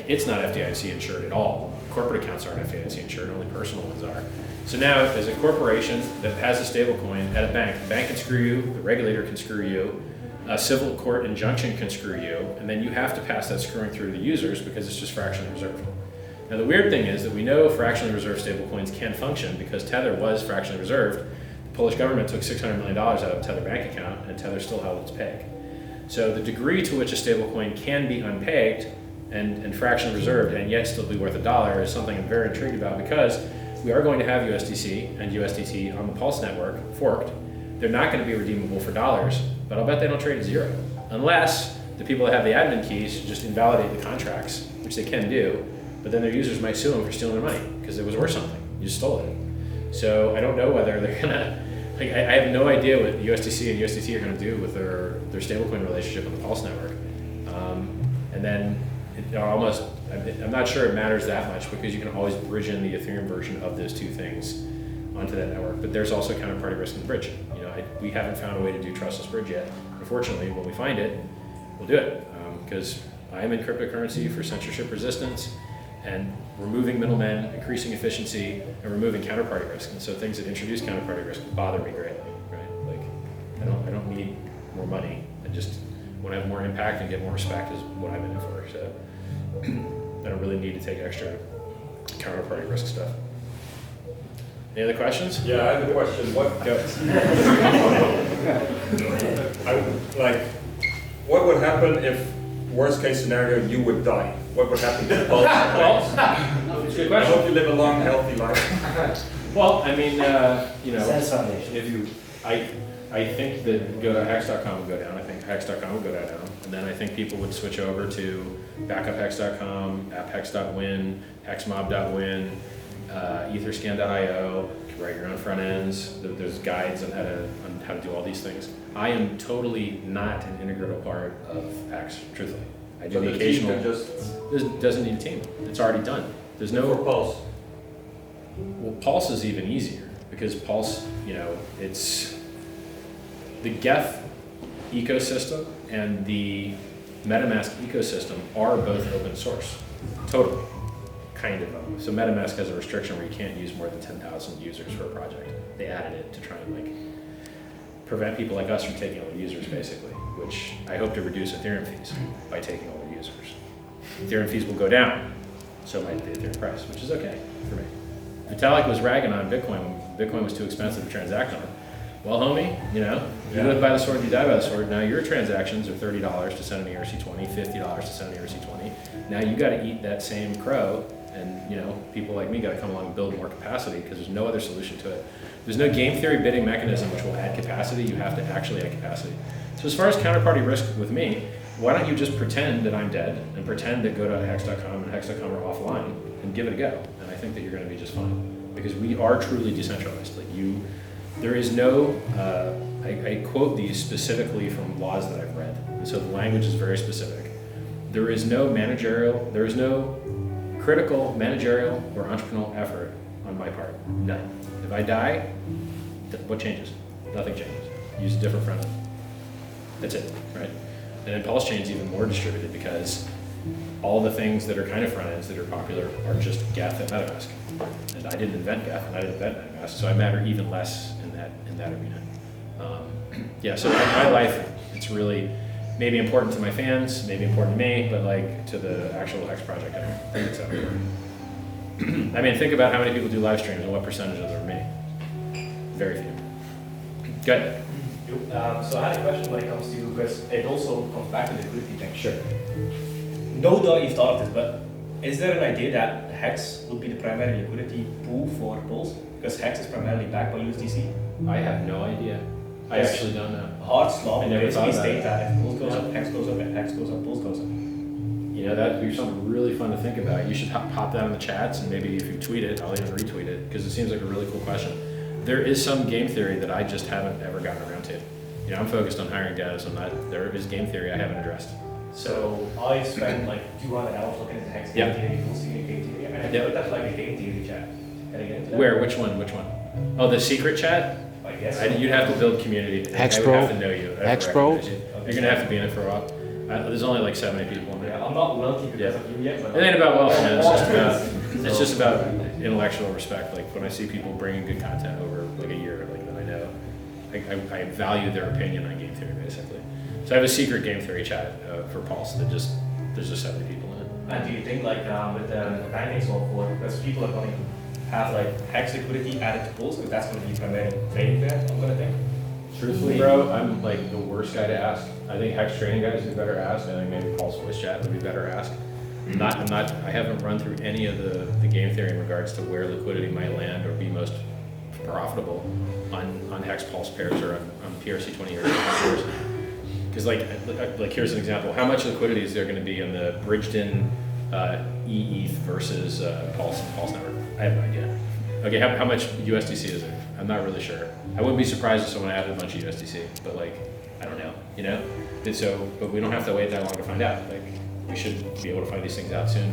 it's not FDIC insured at all. Corporate accounts aren't FDIC insured, only personal ones are. So now, as a corporation that has a stable coin at a bank, the bank can screw you, the regulator can screw you, a civil court injunction can screw you, and then you have to pass that screwing through to the users because it's just fractionally reserved. Now the weird thing is that we know fractionally reserved stablecoins can function because Tether was fractionally reserved. The Polish government took $600 million out of a Tether bank account, and Tether still held its peg. So the degree to which a stablecoin can be unpegged and fractionally reserved and yet still be worth $1 is something I'm very intrigued about, because we are going to have USDC and USDT on the Pulse network forked. They're not going to be redeemable for dollars, but I'll bet they don't trade at zero. Unless the people that have the admin keys just invalidate the contracts, which they can do, but then their users might sue them for stealing their money because it was worth something. You just stole it. So I don't know whether they're gonna, like, I have no idea what USDC and USDT are gonna do with their stablecoin relationship on the Pulse network. And then I'm not sure it matters that much because you can always bridge in the Ethereum version of those two things onto that network. But there's also counterparty risk in the bridge. You know, we haven't found a way to do trustless bridge yet. Unfortunately, when we find it, we'll do it because I am in cryptocurrency for censorship resistance and removing middlemen, increasing efficiency, and removing counterparty risk. And so things that introduce counterparty risk bother me greatly, right? Like, I don't need more money. I just want to have more impact and get more respect is what I'm in it for. So I don't really need to take extra counterparty risk stuff. Any other questions? Yeah, I have a question. What would happen if, worst case scenario, you would die? What would happen to the Pulse? It's a good I question. hope you live a long, healthy life. Well, I mean, you know, Foundation. if you, I think that hex.com would go down. I think hex.com would go down. And then I think people would switch over to backuphex.com, apphex.win, hexmob.win, etherscan.io, write your own front ends. There's guides on how to do all these things. I am totally not an integral part of Hex, truthfully. I do So the the team occasional. can just This doesn't need a team. It's already done. There's no for Pulse. Well, Pulse is even easier because Pulse, you know, it's the Geth ecosystem and the MetaMask ecosystem are both open source, totally, kind of. So MetaMask has a restriction where you can't use more than 10,000 users for a project. They added it to try and like prevent people like us from taking all the users, basically, which I hope to reduce Ethereum fees by taking all the users. Ethereum fees will go down, so might the Ethereum price, which is okay for me. Vitalik was ragging on Bitcoin when Bitcoin was too expensive to transact on. Well, homie, you know, you live by the sword, you die by the sword. Now your transactions are $30 to send an ERC20, $50 to send an ERC20. Now you got to eat that same crow, and you know, people like me got to come along and build more capacity because there's no other solution to it. There's no game theory bidding mechanism which will add capacity. You have to actually add capacity. So as far as counterparty risk with me, why don't you just pretend that I'm dead and pretend that go.hex.com and hex.com are offline and give it a go? And I think that you're going to be just fine because we are truly decentralized. Like there is no, I quote these specifically from laws that I've read. And so the language is very specific. There is no critical managerial or entrepreneurial effort on my part. None. If I die, what changes? Nothing changes. Use a different front end. That's it, right? And then Pulse Chain is even more distributed because all the things that are kind of front ends that are popular are just Geth and MetaMask. And I didn't invent Geth and I didn't invent MetaMask, so I matter even less in that arena. Yeah, so in my life, it's really maybe important to my fans, maybe important to me, but like to the actual Hex project, I don't think it's that important. I mean, think about how many people do live streams and what percentage of them are me. Very few. Good. So I had a question when it comes to, because it also comes back to the liquidity thing. Sure. No doubt you've thought of this, but is there an idea that Hex will be the primary liquidity pool for Pulse? Because Hex is primarily backed by USDC. I have no idea. I actually don't know. Hard slop I never basically thought about state it. that if Pulse goes up, Hex goes up, and Hex goes up, Pulse goes up. You know, that'd be something really fun to think about. You should pop that in the chats, and maybe if you tweet it, I'll even retweet it, because it seems like a really cool question. There is some game theory that I just haven't ever gotten around to. You know, I'm focused on hiring devs, and there is game theory I haven't addressed. So I spent like 200 hours looking at the Hex game theory, Pulse game theory, and I put that like a game theory chat. Can I get into that? Where? Which one? Oh, the secret chat? I guess. You'd have to build community. Hex I would Pro? have to know you. Hex Pro? You're going to have to be in it for a while. There's only like 70 people in there. Yeah, I'm not wealthy because of you yet, but It ain't about wealth, man. It's just about intellectual respect. Like when I see people bringing good content over like a year, like that I know, I value their opinion on game theory basically. So I have a secret game theory chat for Pulse that there's just 70 people in it. And do you think like with the banking so forth, because people are going to have like hex liquidity added to pools, because that's going to be primarily trading there, I'm going to think. Truthfully, bro, I'm like the worst guy to ask. I think hex trading guys would be better asked. I think maybe Pulse voice chat would be better asked. I haven't run through any of the game theory in regards to where liquidity might land or be most profitable on hex pulse pairs or on PRC 20 years. Because like here's an example. How much liquidity is there going to be on the bridged-in ETH versus Pulse network? I have no idea. Okay, how much USDC is there? I'm not really sure. I wouldn't be surprised if someone added a bunch of USDC, but like, I don't know, you know? And so, but we don't have to wait that long to find out. Like, we should be able to find these things out soon.